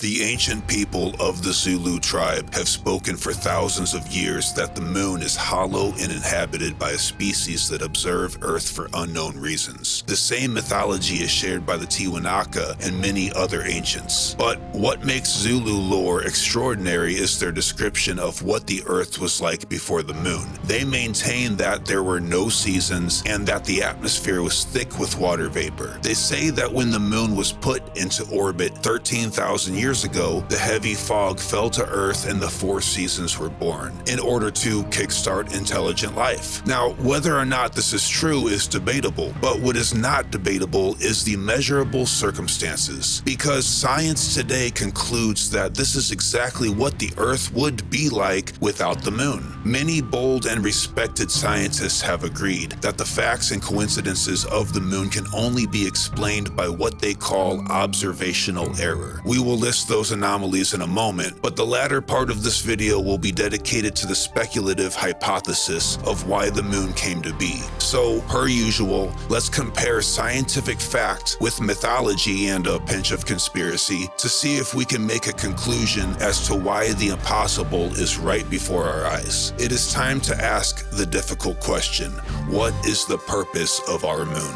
The ancient people of the Zulu tribe have spoken for thousands of years that the moon is hollow and inhabited by a species that observe Earth for unknown reasons. The same mythology is shared by the Tiwanaku and many other ancients. But what makes Zulu lore extraordinary is their description of what the Earth was like before the moon. They maintain that there were no seasons and that the atmosphere was thick with water vapor. They say that when the moon was put into orbit 13,000 years ago, the heavy fog fell to Earth and the 4 seasons were born, in order to kickstart intelligent life. Now, whether or not this is true is debatable, but what is not debatable is the measurable circumstances, because science today concludes that this is exactly what the Earth would be like without the moon. Many bold and respected scientists have agreed that the facts and coincidences of the moon can only be explained by what they call observational error. We will list those anomalies in a moment, but the latter part of this video will be dedicated to the speculative hypothesis of why the moon came to be. So, per usual, let's compare scientific fact with mythology and a pinch of conspiracy to see if we can make a conclusion as to why the impossible is right before our eyes. It is time to ask the difficult question: what is the purpose of our moon?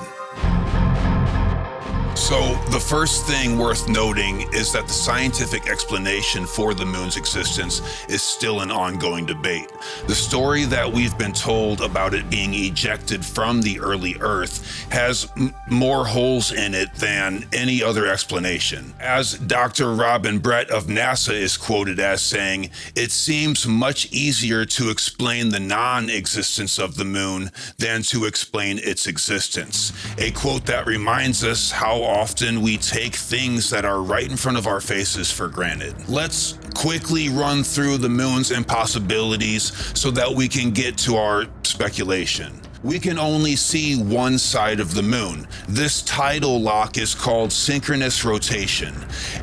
So, the first thing worth noting is that the scientific explanation for the moon's existence is still an ongoing debate. The story that we've been told about it being ejected from the early Earth has more holes in it than any other explanation. As Dr. Robin Brett of NASA is quoted as saying, "It seems much easier to explain the non-existence of the moon than to explain its existence." A quote that reminds us how often we take things that are right in front of our faces for granted. Let's quickly run through the moon's impossibilities so that we can get to our speculation. We can only see one side of the moon. This tidal lock is called synchronous rotation,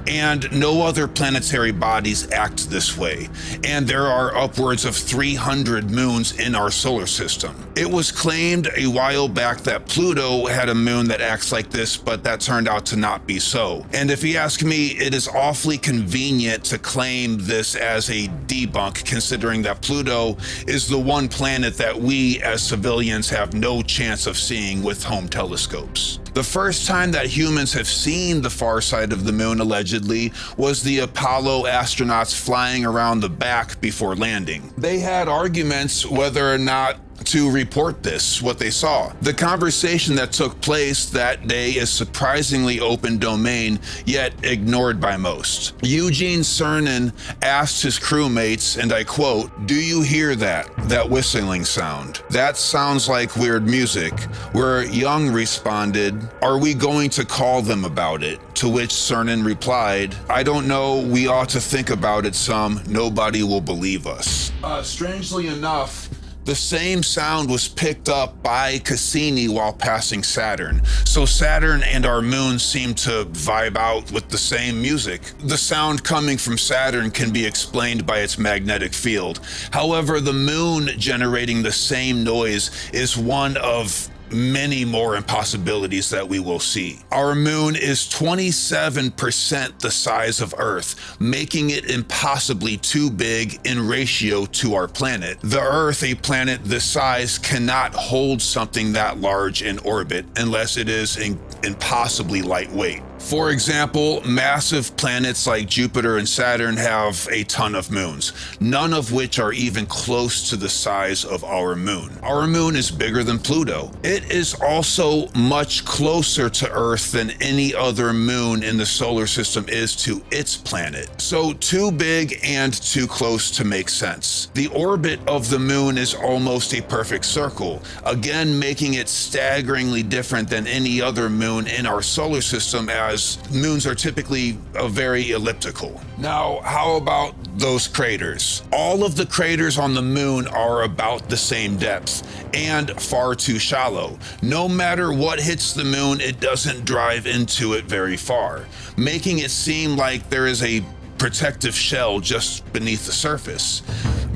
and no other planetary bodies act this way, and there are upwards of 300 moons in our solar system. It was claimed a while back that Pluto had a moon that acts like this, but that turned out to not be so. And if you ask me, it is awfully convenient to claim this as a debunk, considering that Pluto is the one planet that we as civilians have no chance of seeing with home telescopes. The first time that humans have seen the far side of the moon, allegedly, was the Apollo astronauts flying around the back before landing. They had arguments whether or not to report this, what they saw. The conversation that took place that day is surprisingly open domain, yet ignored by most. Eugene Cernan asked his crewmates, and I quote, "Do you hear that whistling sound? That sounds like weird music," where Young responded, "Are we going to call them about it?" To which Cernan replied, "I don't know, we ought to think about it some, nobody will believe us." Strangely enough, the same sound was picked up by Cassini while passing Saturn. So Saturn and our moon seem to vibe out with the same music. The sound coming from Saturn can be explained by its magnetic field. However, the moon generating the same noise is one of many more impossibilities that we will see. Our moon is 27% the size of Earth, making it impossibly too big in ratio to our planet. The Earth, a planet this size, cannot hold something that large in orbit unless it is impossibly lightweight. For example, massive planets like Jupiter and Saturn have a ton of moons, none of which are even close to the size of our moon. Our moon is bigger than Pluto. It is also much closer to Earth than any other moon in the solar system is to its planet. So too big and too close to make sense. The orbit of the moon is almost a perfect circle, again making it staggeringly different than any other moon in our solar system, as moons are typically very elliptical. Now, how about those craters? All of the craters on the moon are about the same depth and far too shallow. No matter what hits the moon, it doesn't drive into it very far, making it seem like there is a protective shell just beneath the surface.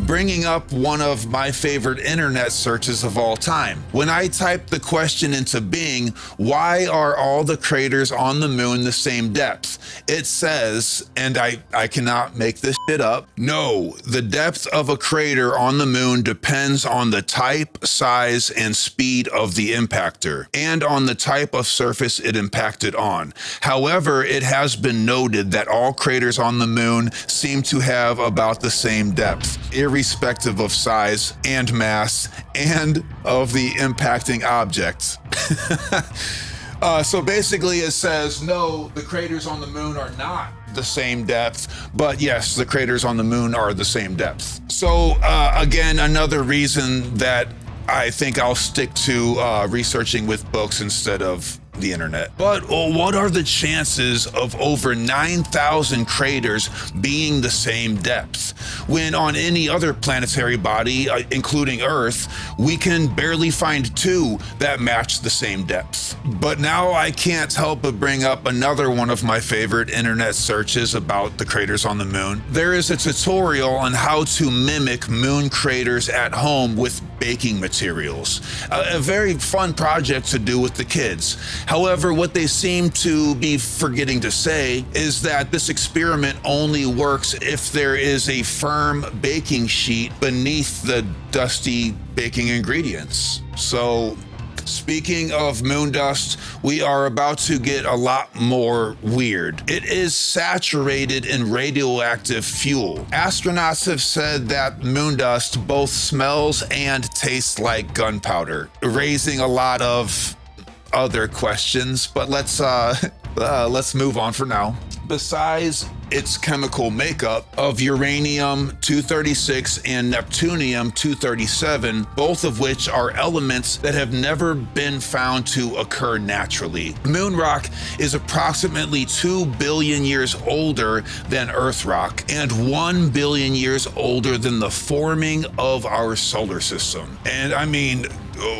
bringing up one of my favorite internet searches of all time. When I typed the question into Bing, why are all the craters on the moon the same depth? It says, and I cannot make this shit up, no, the depth of a crater on the moon depends on the type, size, and speed of the impactor, and on the type of surface it impacted on. However, it has been noted that all craters on the moon seem to have about the same depth, irrespective of size and mass and of the impacting objects. So basically it says, no, the craters on the moon are not the same depth, but yes, the craters on the moon are the same depth. So again, another reason that I think I'll stick to researching with books instead of the internet. But what are the chances of over 9,000 craters being the same depth, when on any other planetary body, including Earth, we can barely find 2 that match the same depth? But now I can't help but bring up another one of my favorite internet searches about the craters on the moon. There is a tutorial on how to mimic moon craters at home with baking materials. A very fun project to do with the kids. However, what they seem to be forgetting to say is that this experiment only works if there is a firm baking sheet beneath the dusty baking ingredients. So, speaking of moon dust, we are about to get a lot more weird. It is saturated in radioactive fuel. Astronauts have said that moon dust both smells and tastes like gunpowder, raising a lot of other questions, but let's move on for now. Besides its chemical makeup of uranium-236 and neptunium-237, both of which are elements that have never been found to occur naturally. Moon rock is approximately 2 billion years older than Earth rock and 1 billion years older than the forming of our solar system. And I mean,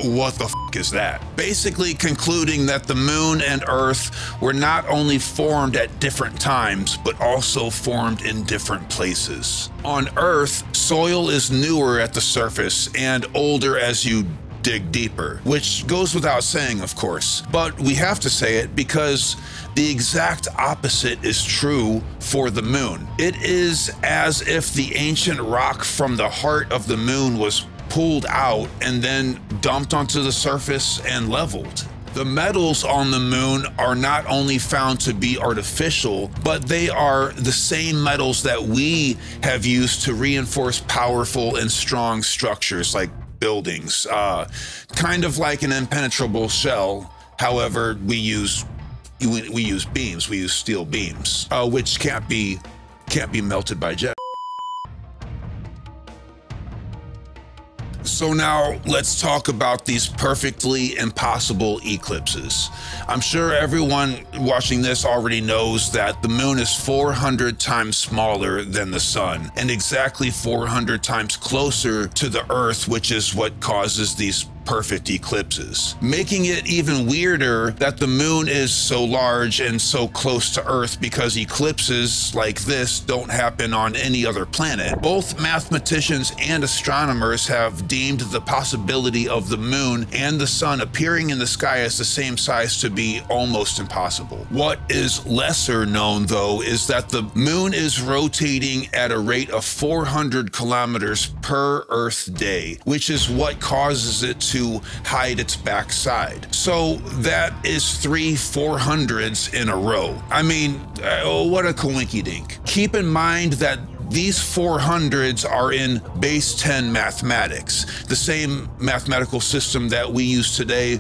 what the f is that? Basically concluding that the moon and Earth were not only formed at different times, but also formed in different places. On Earth, soil is newer at the surface and older as you dig deeper, which goes without saying, of course, but we have to say it because the exact opposite is true for the moon. It is as if the ancient rock from the heart of the moon was pulled out and then dumped onto the surface and leveled. The metals on the moon are not only found to be artificial, but they are the same metals that we have used to reinforce powerful and strong structures like buildings, kind of like an impenetrable shell. However, we use beams, we use steel beams, which can't be melted by jet. So now let's talk about these perfectly impossible eclipses. I'm sure everyone watching this already knows that the moon is 400 times smaller than the sun and exactly 400 times closer to the Earth, which is what causes these perfect eclipses, making it even weirder that the moon is so large and so close to Earth, because eclipses like this don't happen on any other planet. Both mathematicians and astronomers have deemed the possibility of the moon and the sun appearing in the sky as the same size to be almost impossible. What is lesser known, though, is that the moon is rotating at a rate of 400 kilometers per Earth day, which is what causes it to hide its backside. So that is 3 400s in a row. I mean, what a coinkydink. Keep in mind that these 400s are in base 10 mathematics, the same mathematical system that we use today,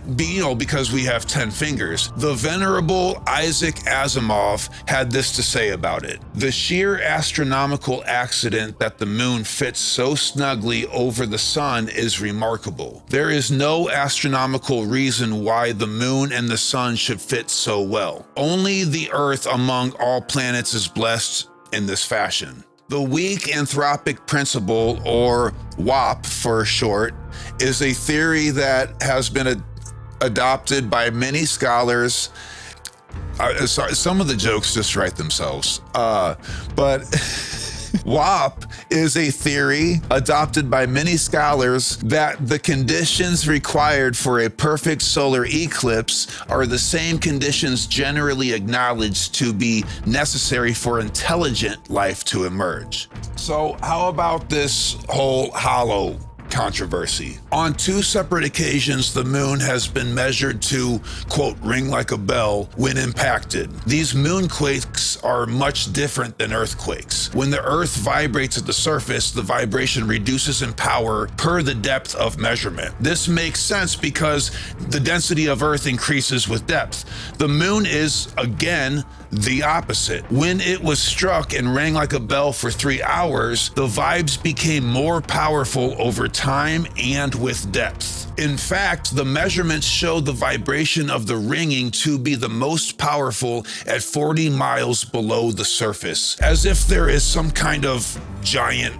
because we have 10 fingers. The venerable Isaac Asimov had this to say about it: the sheer astronomical accident that the moon fits so snugly over the sun is remarkable. There is no astronomical reason why the moon and the sun should fit so well. Only the Earth among all planets is blessed in this fashion. The weak anthropic principle, or WAP for short, is a theory that has been adopted by many scholars. Sorry, some of the jokes just write themselves, but WAP is a theory adopted by many scholars that the conditions required for a perfect solar eclipse are the same conditions generally acknowledged to be necessary for intelligent life to emerge. So how about this whole hollow controversy? On 2 separate occasions, the moon has been measured to, quote, ring like a bell when impacted. These moonquakes are much different than earthquakes. When the Earth vibrates at the surface, the vibration reduces in power per the depth of measurement. This makes sense because the density of Earth increases with depth. The moon is, again, the opposite. When it was struck and rang like a bell for 3 hours, the vibes became more powerful over time and with depth. In fact, the measurements showed the vibration of the ringing to be the most powerful at 40 miles below the surface, as if there is some kind of giant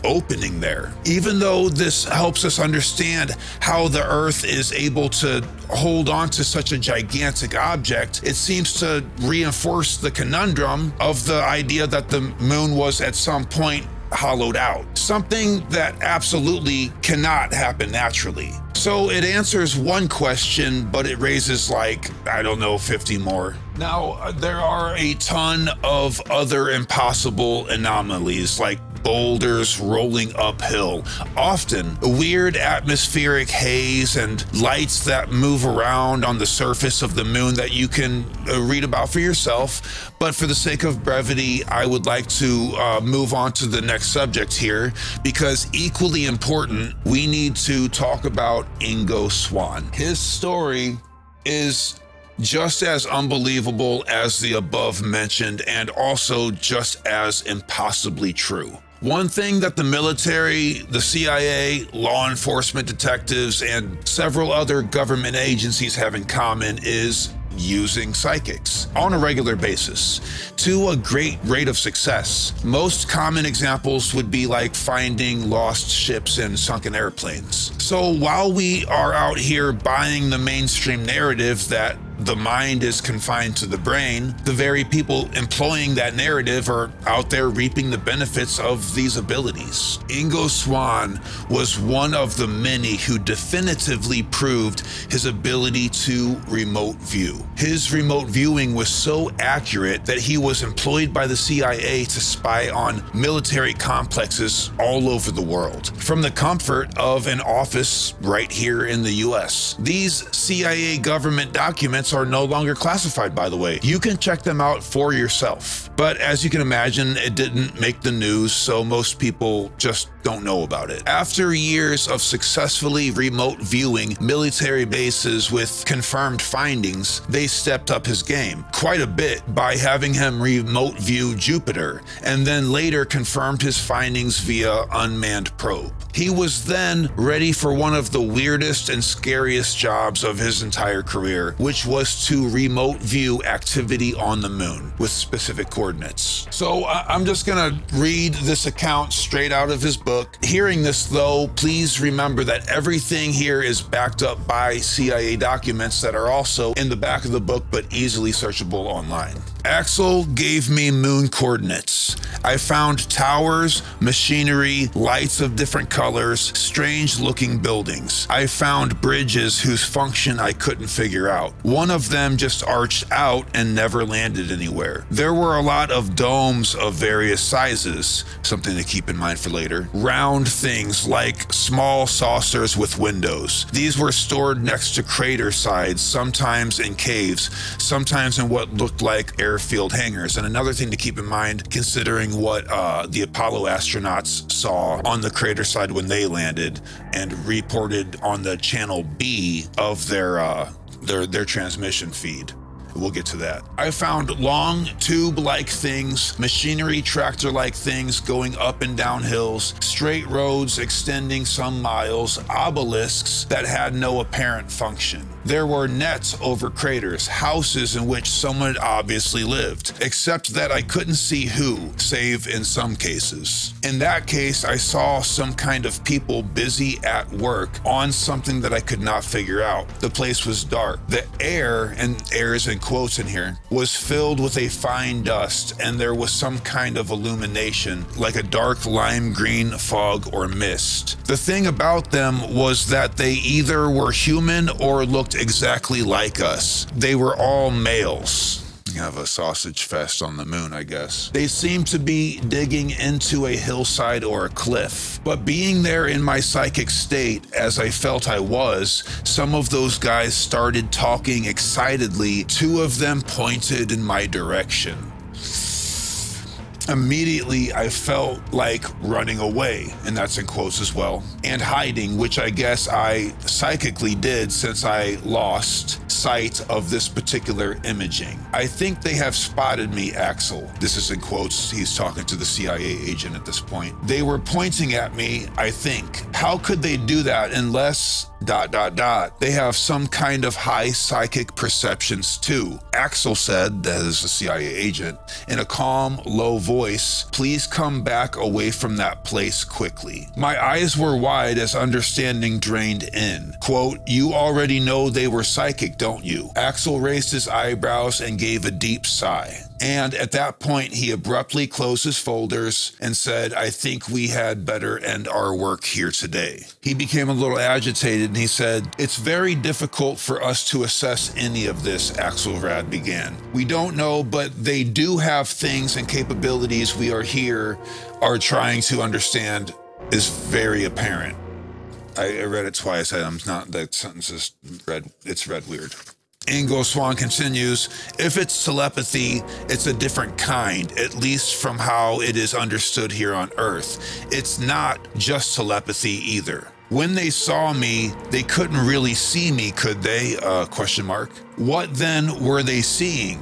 opening there. Even though this helps us understand how the Earth is able to hold on to such a gigantic object, it seems to reinforce the conundrum of the idea that the moon was at some point hollowed out, something that absolutely cannot happen naturally. So it answers one question, but it raises like, I don't know, 50 more. Now, there are a ton of other impossible anomalies, like boulders rolling uphill, often weird atmospheric haze and lights that move around on the surface of the moon that you can read about for yourself. But for the sake of brevity, I would like to move on to the next subject here, because equally important, we need to talk about Ingo Swann. His story is just as unbelievable as the above mentioned, and also just as impossibly true. One thing that the military, the CIA, law enforcement detectives, and several other government agencies have in common is using psychics on a regular basis to a great rate of success. Most common examples would be like finding lost ships and sunken airplanes. So while we are out here buying the mainstream narrative that the mind is confined to the brain, the very people employing that narrative are out there reaping the benefits of these abilities. Ingo Swann was one of the many who definitively proved his ability to remote view. His remote viewing was so accurate that he was employed by the CIA to spy on military complexes all over the world, from the comfort of an office right here in the US. These CIA government documents are no longer classified, by the way. You can check them out for yourself. But as you can imagine, it didn't make the news, so most people just don't know about it. After years of successfully remote viewing military bases with confirmed findings, they stepped up his game quite a bit by having him remote view Jupiter, and then later confirmed his findings via unmanned probe. He was then ready for one of the weirdest and scariest jobs of his entire career, which was to remote view activity on the moon with specific coordinates. So I'm just gonna read this account straight out of his book. Hearing this though, please remember that everything here is backed up by CIA documents that are also in the back of the book but easily searchable online. Axel gave me moon coordinates. I found towers, machinery, lights of different colors, strange looking buildings. I found bridges whose function I couldn't figure out. One of them just arched out and never landed anywhere. There were a lot of domes of various sizes, something to keep in mind for later. Round things like small saucers with windows. These were stored next to crater sides, sometimes in caves, sometimes in what looked like airfield hangars. And another thing to keep in mind, considering what the Apollo astronauts saw on the crater side when they landed and reported on the channel B of their transmission feed. We'll get to that. I found long tube-like things, machinery tractor-like things going up and down hills, straight roads extending some miles, obelisks that had no apparent function. There were nets over craters, houses in which someone had obviously lived, except that I couldn't see who, save in some cases. In that case, I saw some kind of people busy at work on something that I could not figure out. The place was dark. The air, and air is in quotes in here, was filled with a fine dust, and there was some kind of illumination, like a dark lime green fog or mist. The thing about them was that they either were human or looked exactly like us. They were all males. You have a sausage fest on the moon, I guess. They seemed to be digging into a hillside or a cliff. But being there in my psychic state, as I felt I was, some of those guys started talking excitedly. Two of them pointed in my direction. Immediately, I felt like running away, and that's in quotes as well, and hiding, which I guess I psychically did since I lost sight of this particular imaging. I think they have spotted me, Axel. This is in quotes. He's talking to the CIA agent at this point. They were pointing at me, I think. How could they do that unless ... They have some kind of high psychic perceptions too. Axel said, that is a CIA agent, in a calm, low voice, please come back away from that place quickly. My eyes were wide as understanding drained in. Quote, you already know they were psychic, don't you? Axel raised his eyebrows and gave a deep sigh. And at that point, he abruptly closed his folders and said, I think we had better end our work here today. He became a little agitated and he said, it's very difficult for us to assess any of this, Axelrad began. We don't know, but they do have things and capabilities we are trying to understand is very apparent. I read it twice. That sentence is read, it's read weird. Ingo Swann continues, if it's telepathy, it's a different kind, at least from how it is understood here on Earth. It's not just telepathy either. When they saw me, they couldn't really see me, could they? ? What then were they seeing?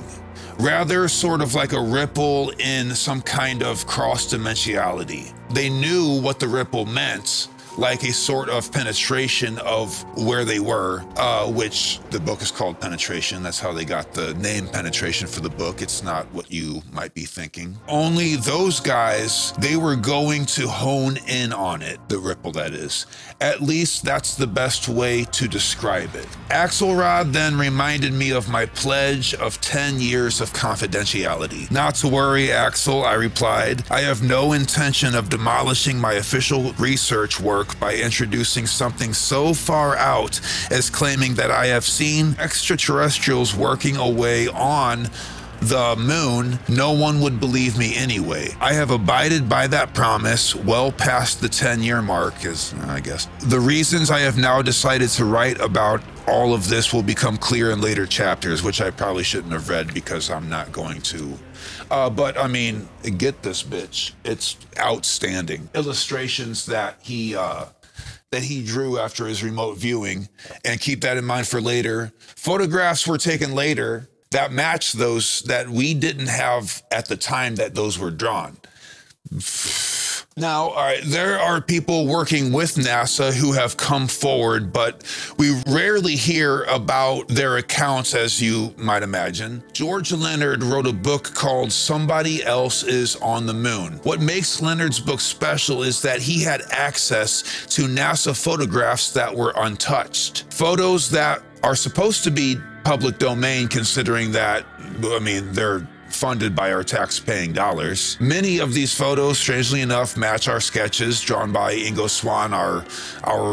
Rather sort of like a ripple in some kind of cross-dimensionality. They knew what the ripple meant, like a sort of penetration of where they were, which the book is called Penetration. That's how they got the name Penetration for the book. It's not what you might be thinking. Only those guys, they were going to hone in on it, the ripple that is. At least that's the best way to describe it. Axelrod then reminded me of my pledge of 10 years of confidentiality. Not to worry, Axel, I replied. I have no intention of demolishing my official research work by introducing something so far out as claiming that I have seen extraterrestrials working away on the moon. No one would believe me anyway. I have abided by that promise well past the 10-year mark, I guess. The reasons I have now decided to write about all of this will become clear in later chapters, which I probably shouldn't have read because I'm not going to. But I mean, get this bitch. It's outstanding. Illustrations that he drew after his remote viewing, and keep that in mind for later. Photographs were taken later that match those that we didn't have at the time that those were drawn. Now, there are people working with NASA who have come forward, but we rarely hear about their accounts, as you might imagine. George Leonard wrote a book called Somebody Else is on the Moon. What makes Leonard's book special is that he had access to NASA photographs that were untouched. Photos that are supposed to be public domain, considering that, I mean, they're funded by our tax-paying dollars. Many of these photos, strangely enough, match our sketches drawn by Ingo Swann, our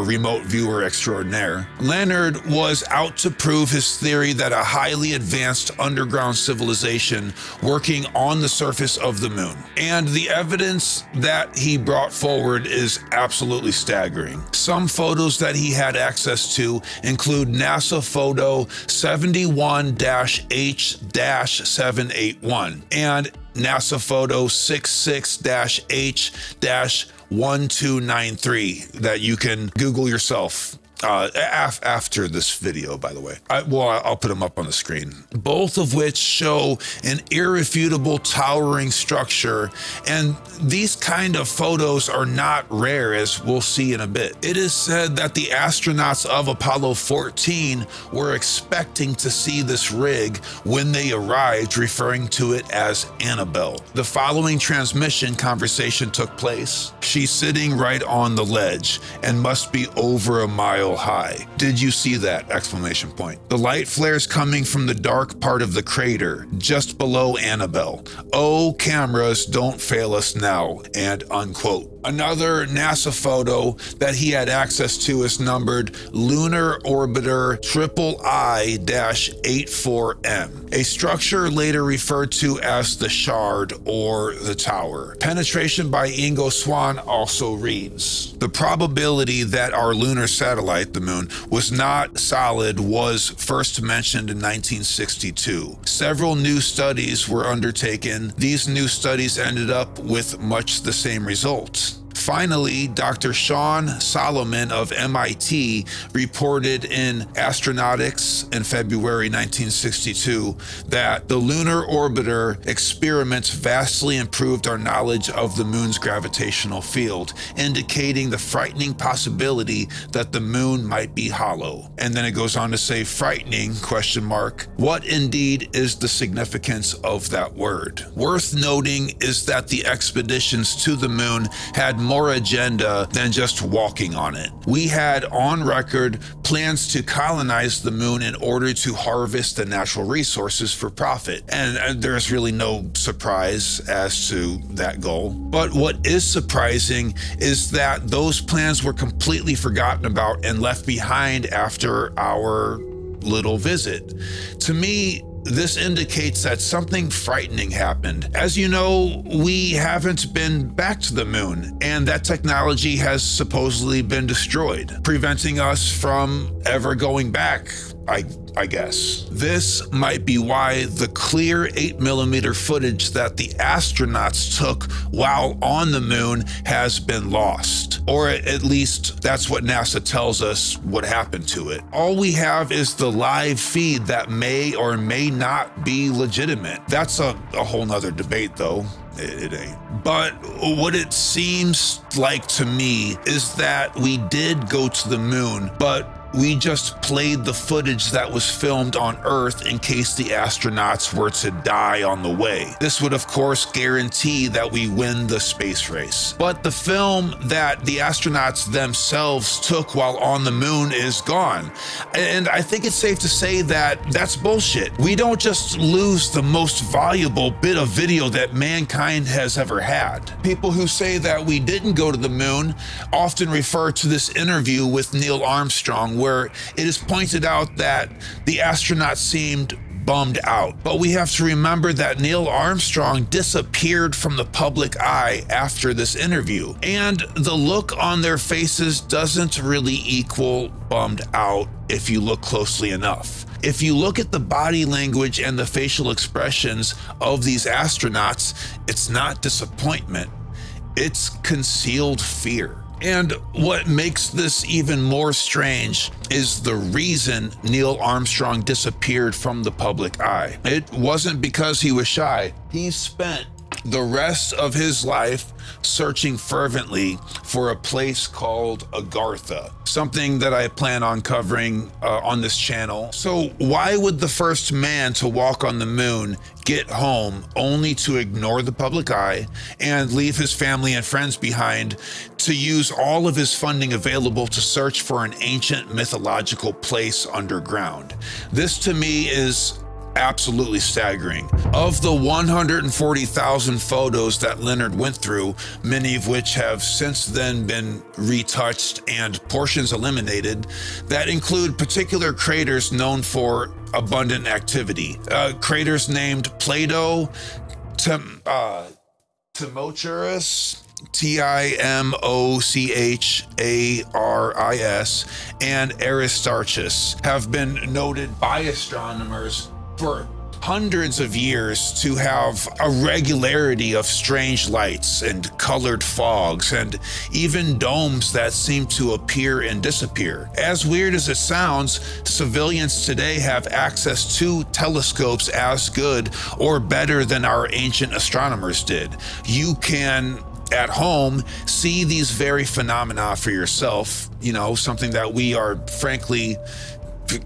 remote viewer extraordinaire. Leonard was out to prove his theory that a highly advanced underground civilization working on the surface of the moon. And the evidence that he brought forward is absolutely staggering. Some photos that he had access to include NASA photo 71-H-781 and NASA photo 66-H-1293 that you can Google yourself. after this video, by the way. I'll put them up on the screen. Both of which show an irrefutable towering structure, and these kind of photos are not rare, as we'll see in a bit. It is said that the astronauts of Apollo 14 were expecting to see this rig when they arrived, referring to it as Annabelle. The following transmission conversation took place. She's sitting right on the ledge and must be over a mile high. Did you see that? Exclamation point. The light flares coming from the dark part of the crater just below Annabelle. Oh, cameras, don't fail us now, and unquote. Another NASA photo that he had access to is numbered Lunar Orbiter III-84M, a structure later referred to as the Shard or the Tower. Penetration by Ingo Swann also reads, the probability that our lunar satellite, the moon, was not solid was first mentioned in 1962. Several new studies were undertaken. These new studies ended up with much the same results. Finally, Dr. Sean Solomon of MIT reported in Astronautics in February 1962 that the lunar orbiter experiments vastly improved our knowledge of the moon's gravitational field, indicating the frightening possibility that the moon might be hollow. And then it goes on to say, frightening, question mark. What indeed is the significance of that word? Worth noting is that the expeditions to the moon had more agenda than just walking on it. We had on record plans to colonize the moon in order to harvest the natural resources for profit. And there's really no surprise as to that goal. But what is surprising is that those plans were completely forgotten about and left behind after our little visit. To me, this indicates that something frightening happened. As you know, we haven't been back to the moon, and that technology has supposedly been destroyed, preventing us from ever going back, I guess. This might be why the clear 8mm footage that the astronauts took while on the moon has been lost. Or at least that's what NASA tells us what happened to it. All we have is the live feed that may or may not be legitimate. That's a whole nother debate though. It ain't. But what it seems like to me is that we did go to the moon, but we just played the footage that was filmed on Earth in case the astronauts were to die on the way. This would, of course, guarantee that we win the space race. But the film that the astronauts themselves took while on the moon is gone. And I think it's safe to say that that's bullshit. We don't just lose the most valuable bit of video that mankind has ever had. People who say that we didn't go to the moon often refer to this interview with Neil Armstrong, where it is pointed out that the astronauts seemed bummed out. But we have to remember that Neil Armstrong disappeared from the public eye after this interview, and the look on their faces doesn't really equal bummed out if you look closely enough. If you look at the body language and the facial expressions of these astronauts, it's not disappointment, it's concealed fear. And what makes this even more strange is the reason Neil Armstrong disappeared from the public eye. It wasn't because he was shy. He spent the rest of his life searching fervently for a place called Agartha, something that I plan on covering on this channel. So why would the first man to walk on the moon get home only to ignore the public eye and leave his family and friends behind to use all of his funding available to search for an ancient mythological place underground? This to me is absolutely staggering. Of the 140,000 photos that Leonard went through, many of which have since then been retouched and portions eliminated, that include particular craters known for abundant activity. Craters named Plato, Timocharis, Timocharis, and Aristarchus have been noted by astronomers for hundreds of years to have a regularity of strange lights and colored fogs and even domes that seem to appear and disappear. As weird as it sounds, civilians today have access to telescopes as good or better than our ancient astronomers did. You can at home see these very phenomena for yourself, you know, something that we are frankly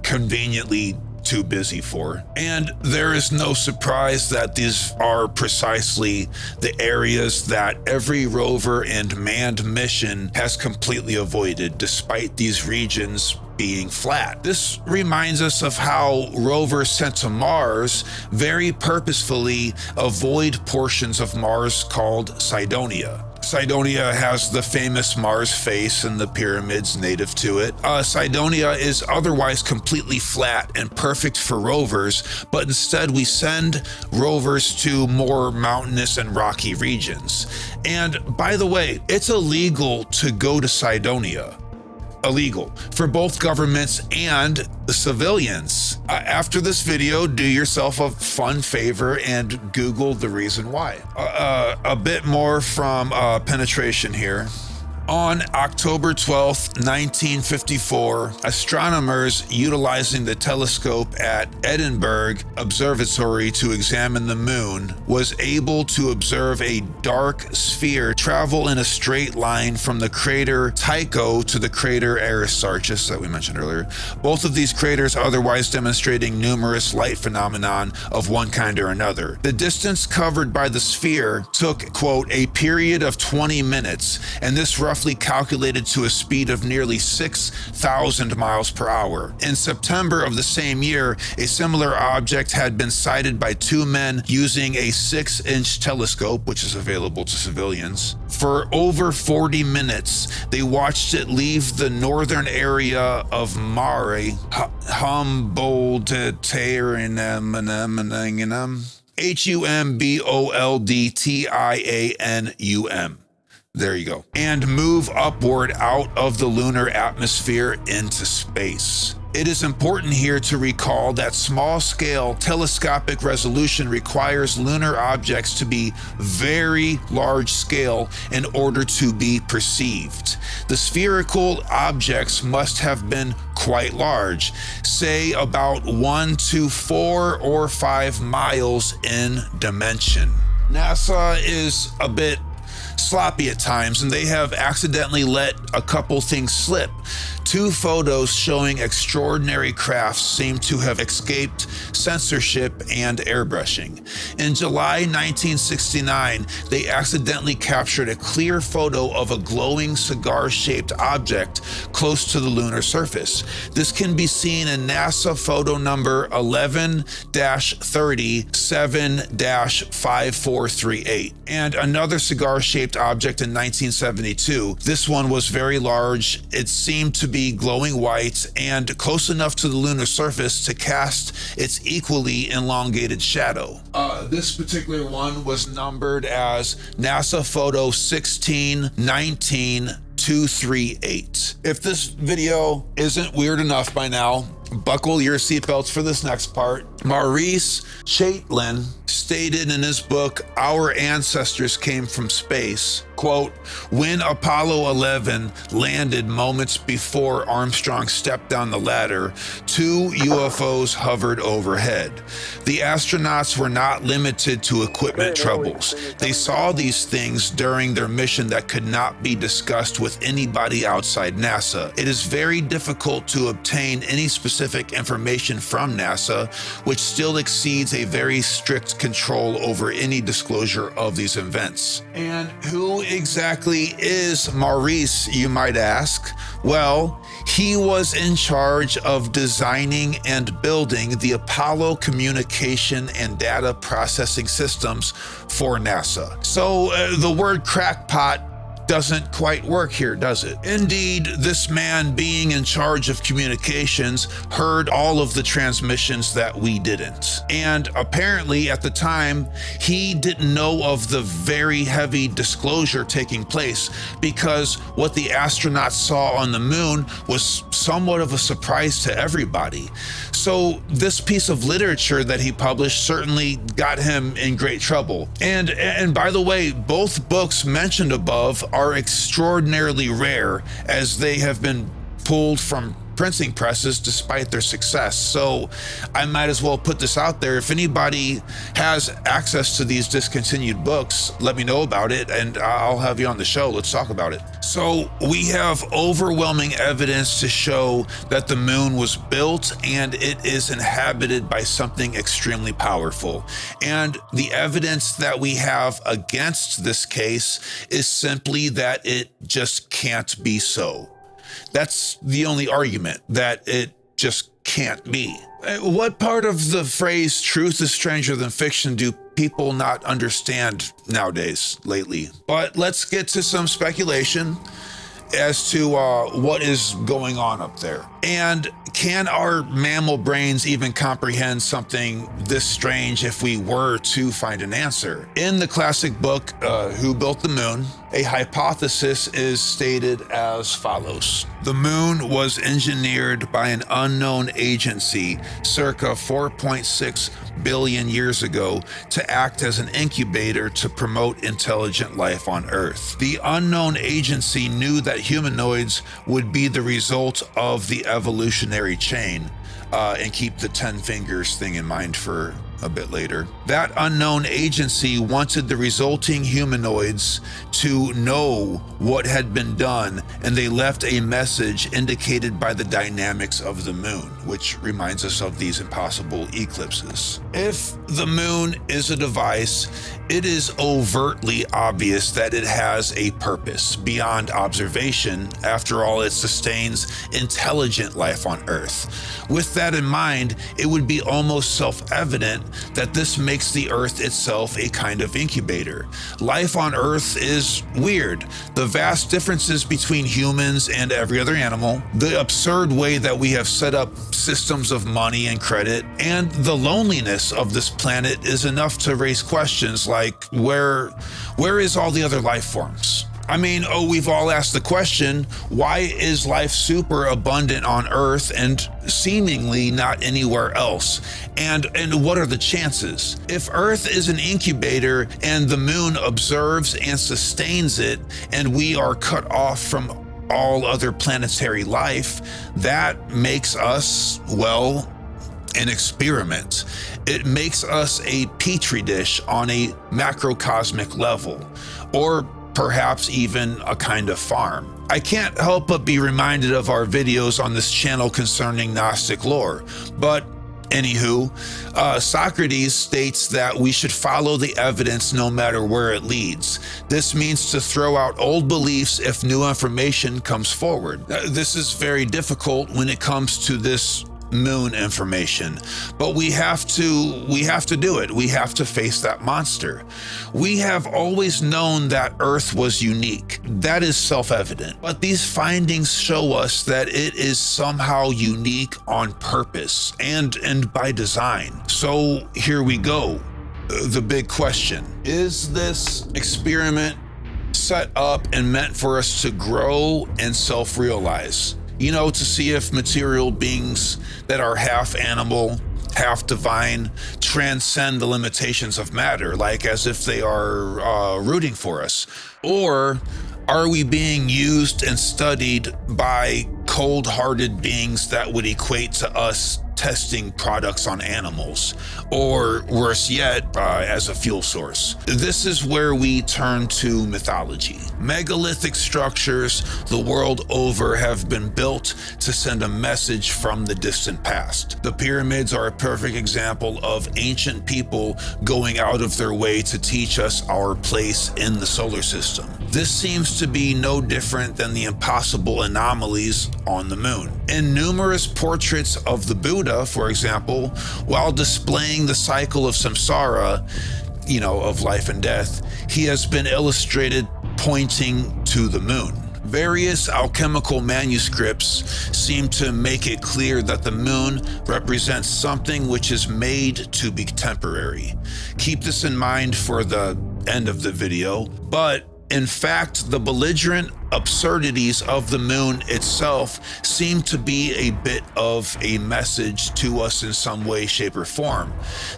conveniently too busy for. And there is no surprise that these are precisely the areas that every rover and manned mission has completely avoided, despite these regions being flat. This reminds us of how rovers sent to Mars very purposefully avoid portions of Mars called Cydonia. Cydonia has the famous Mars face and the pyramids native to it. Cydonia is otherwise completely flat and perfect for rovers, but instead we send rovers to more mountainous and rocky regions. And by the way, it's illegal to go to Cydonia. Illegal for both governments and civilians. After this video, do yourself a fun favor and Google the reason why. A bit more from penetration here. On October 12th, 1954, astronomers utilizing the telescope at Edinburgh Observatory to examine the moon was able to observe a dark sphere travel in a straight line from the crater Tycho to the crater Aristarchus that we mentioned earlier. Both of these craters otherwise demonstrating numerous light phenomenon of one kind or another. The distance covered by the sphere took, quote, a period of 20 minutes, and this roughly calculated to a speed of nearly 6,000 miles per hour. In September of the same year, a similar object had been sighted by two men using a 6-inch telescope, which is available to civilians. For over 40 minutes, they watched it leave the northern area of Mare, Humboldtianum. There you go. And move upward out of the lunar atmosphere into space. It is important here to recall that small-scale telescopic resolution requires lunar objects to be very large-scale in order to be perceived. The spherical objects must have been quite large, say about 1 to 4 or 5 miles in dimension. NASA is a bit sloppy at times, and they have accidentally let a couple things slip. Two photos showing extraordinary crafts seem to have escaped censorship and airbrushing. In July 1969, they accidentally captured a clear photo of a glowing cigar-shaped object close to the lunar surface. This can be seen in NASA photo number 11-37-5438. And another cigar-shaped object in 1972. This one was very large. It seemed to be glowing white and close enough to the lunar surface to cast its equally elongated shadow. This particular one was numbered as NASA photo 16-19-238. If this video isn't weird enough by now, buckle your seatbelts for this next part. Maurice Chaitlin stated in his book, Our Ancestors Came from Space, quote, when Apollo 11 landed moments before Armstrong stepped down the ladder, two UFOs hovered overhead. The astronauts were not limited to equipment troubles. They saw these things during their mission that could not be discussed with anybody outside NASA. It is very difficult to obtain any specific information from NASA, which still exceeds a very strict control over any disclosure of these events. And who exactly is Maurice, you might ask? Well, he was in charge of designing and building the Apollo communication and data processing systems for NASA. So the word crackpot doesn't quite work here, does it? Indeed, this man being in charge of communications heard all of the transmissions that we didn't. And apparently at the time, he didn't know of the very heavy disclosure taking place, because what the astronauts saw on the moon was somewhat of a surprise to everybody. So this piece of literature that he published certainly got him in great trouble. And by the way, both books mentioned above are extraordinarily rare, as they have been pulled from printing presses despite their success. So I might as well put this out there. If anybody has access to these discontinued books, let me know about it and I'll have you on the show. Let's talk about it. So we have overwhelming evidence to show that the moon was built and it is inhabited by something extremely powerful. And the evidence that we have against this case is simply that it just can't be so. That's the only argument, that it just can't be. What part of the phrase truth is stranger than fiction do people not understand nowadays, lately? But let's get to some speculation as to what is going on up there. And can our mammal brains even comprehend something this strange if we were to find an answer? In the classic book, Who Built the Moon, a hypothesis is stated as follows. The moon was engineered by an unknown agency circa 4.6 billion years ago to act as an incubator to promote intelligent life on Earth. The unknown agency knew that humanoids would be the result of the evolutionary chain, and keep the 10 fingers thing in mind for a bit later. That unknown agency wanted the resulting humanoids to know what had been done, and they left a message indicated by the dynamics of the moon, which reminds us of these impossible eclipses. If the moon is a device, it is overtly obvious that it has a purpose beyond observation. After all, it sustains intelligent life on Earth. With that in mind, it would be almost self-evident that this makes the Earth itself a kind of incubator. Life on Earth is weird. The vast differences between humans and every other animal, the absurd way that we have set up systems of money and credit, and the loneliness of this planet is enough to raise questions like, where is all the other life forms? I mean, we've all asked the question, why is life super abundant on Earth and seemingly not anywhere else? And what are the chances? If Earth is an incubator and the moon observes and sustains it, and we are cut off from all other planetary life, that makes us, well, an experiment. It makes us a petri dish on a macrocosmic level, or perhaps even a kind of farm. I can't help but be reminded of our videos on this channel concerning Gnostic lore, but anywho, Socrates states that we should follow the evidence no matter where it leads. This means to throw out old beliefs if new information comes forward. This is very difficult when it comes to this moon information, but we have to do it. We have to face that monster. We have always known that Earth was unique. That is self-evident, but these findings show us that it is somehow unique on purpose and by design. So here we go. The big question: is this experiment set up and meant for us to grow and self-realize? You know, to see if material beings that are half animal, half divine, transcend the limitations of matter, like as if they are rooting for us? Or are we being used and studied by cold-hearted beings that would equate to us testing products on animals, or worse yet, as a fuel source? This is where we turn to mythology. Megalithic structures the world over have been built to send a message from the distant past. The pyramids are a perfect example of ancient people going out of their way to teach us our place in the solar system. This seems to be no different than the impossible anomalies on the moon. In numerous portraits of the Buddha, for example, while displaying the cycle of samsara, you know, of life and death, he has been illustrated pointing to the moon. Various alchemical manuscripts seem to make it clear that the moon represents something which is made to be temporary. Keep this in mind for the end of the video, but in fact, the belligerent absurdities of the moon itself seem to be a bit of a message to us in some way, shape, or form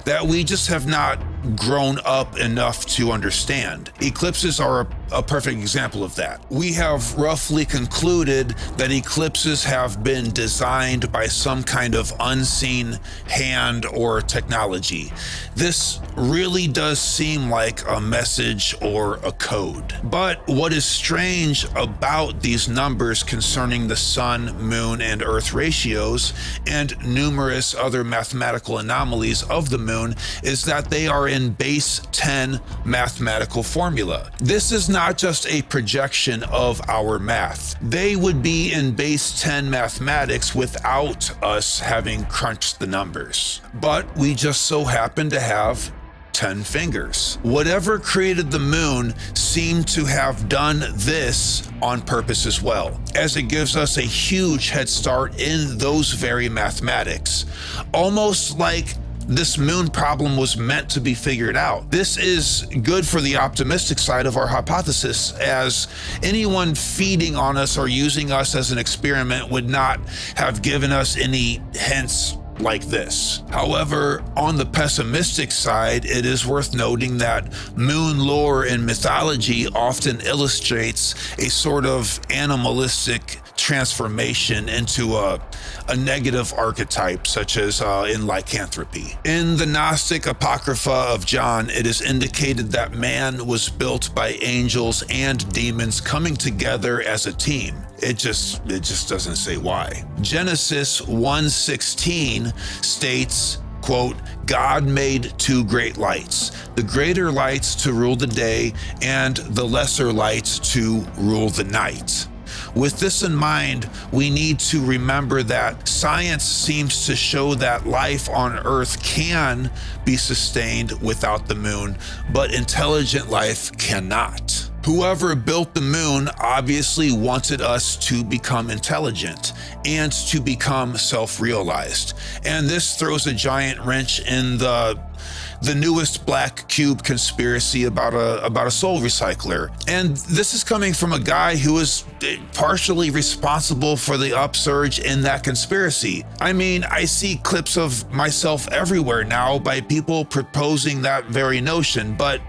that we just have not grown up enough to understand. Eclipses are a perfect example of that. We have roughly concluded that eclipses have been designed by some kind of unseen hand or technology. This really does seem like a message or a code. But what is strange about these numbers concerning the sun, moon, and earth ratios and numerous other mathematical anomalies of the moon is that they are in base 10 mathematical formula. This is not just a projection of our math. They would be in base 10 mathematics without us having crunched the numbers. But we just so happen to have 10 fingers. Whatever created the moon seemed to have done this on purpose as well, as it gives us a huge head start in those very mathematics. Almost like this moon problem was meant to be figured out. This is good for the optimistic side of our hypothesis, as anyone feeding on us or using us as an experiment would not have given us any hints like this. However, on the pessimistic side, it is worth noting that moon lore in mythology often illustrates a sort of animalistic transformation into a negative archetype, such as in lycanthropy. In the Gnostic Apocrypha of John, it is indicated that man was built by angels and demons coming together as a team. It just doesn't say why. Genesis 1:16 states, quote, God made two great lights, the greater lights to rule the day and the lesser lights to rule the night. With this in mind, we need to remember that science seems to show that life on Earth can be sustained without the moon, but intelligent life cannot. Whoever built the moon obviously wanted us to become intelligent and to become self-realized. And this throws a giant wrench in the newest black cube conspiracy about a soul recycler. And this is coming from a guy who is partially responsible for the upsurge in that conspiracy. I mean, I see clips of myself everywhere now by people proposing that very notion, but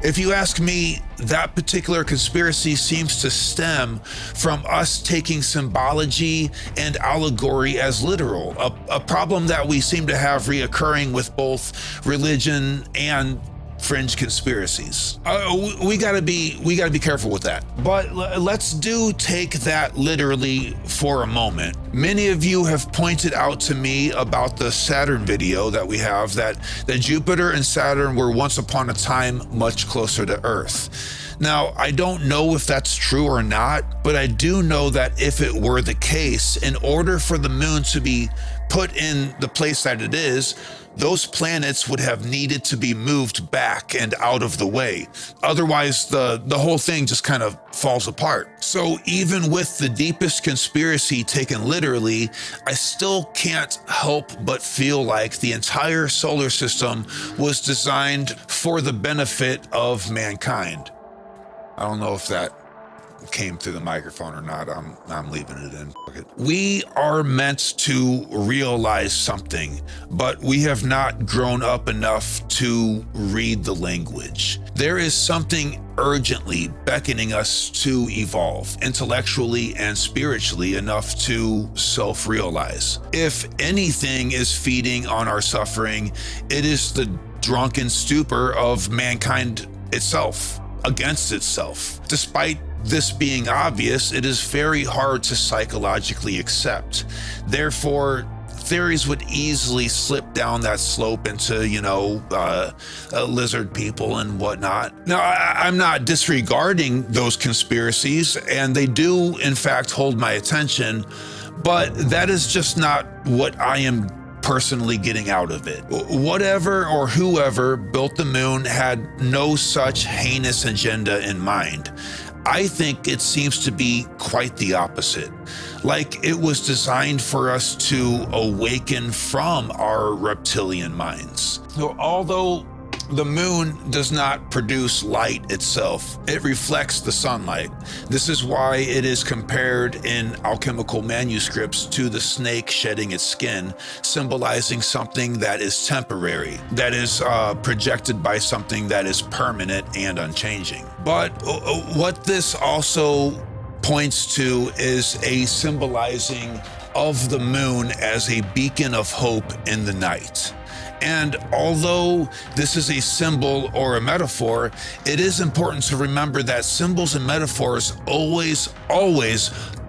if you ask me, that particular conspiracy seems to stem from us taking symbology and allegory as literal, a problem that we seem to have reoccurring with both religion and fringe conspiracies. We gotta be careful with that. But let's take that literally for a moment. Many of you have pointed out to me about the Saturn video that we have, that Jupiter and Saturn were once upon a time much closer to Earth. Now, I don't know if that's true or not, but I do know that if it were the case, in order for the moon to be put in the place that it is, those planets would have needed to be moved back and out of the way. Otherwise, the whole thing just kind of falls apart. So even with the deepest conspiracy taken literally, I still can't help but feel like the entire solar system was designed for the benefit of mankind. I don't know if that came through the microphone or not. I'm leaving it in. We are meant to realize something, but we have not grown up enough to read the language. There is something urgently beckoning us to evolve intellectually and spiritually enough to self-realize. If anything is feeding on our suffering, it is the drunken stupor of mankind itself against itself. Despite this being obvious, it is very hard to psychologically accept. Therefore, theories would easily slip down that slope into, lizard people and whatnot. Now, I'm not disregarding those conspiracies, and they do, in fact, hold my attention, but that is just not what I am personally getting out of it. Whatever or whoever built the moon had no such heinous agenda in mind. I think it seems to be quite the opposite. Like it was designed for us to awaken from our reptilian minds. So although the moon does not produce light itself, it reflects the sunlight. This is why it is compared in alchemical manuscripts to the snake shedding its skin, symbolizing something that is temporary, that is projected by something that is permanent and unchanging. But what this also points to is a symbolizing of the moon as a beacon of hope in the night. And although this is a symbol or a metaphor, it is important to remember that symbols and metaphors always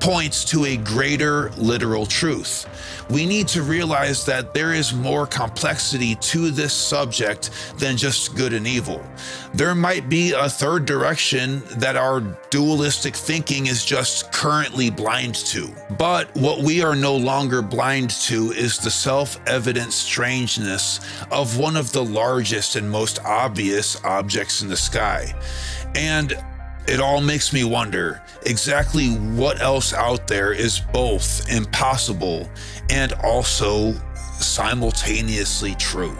points to a greater literal truth. We need to realize that there is more complexity to this subject than just good and evil. There might be a third direction that our dualistic thinking is just currently blind to. But what we are no longer blind to is the self-evident strangeness of one of the largest and most obvious objects in the sky. And it all makes me wonder exactly what else out there is both impossible and also simultaneously true.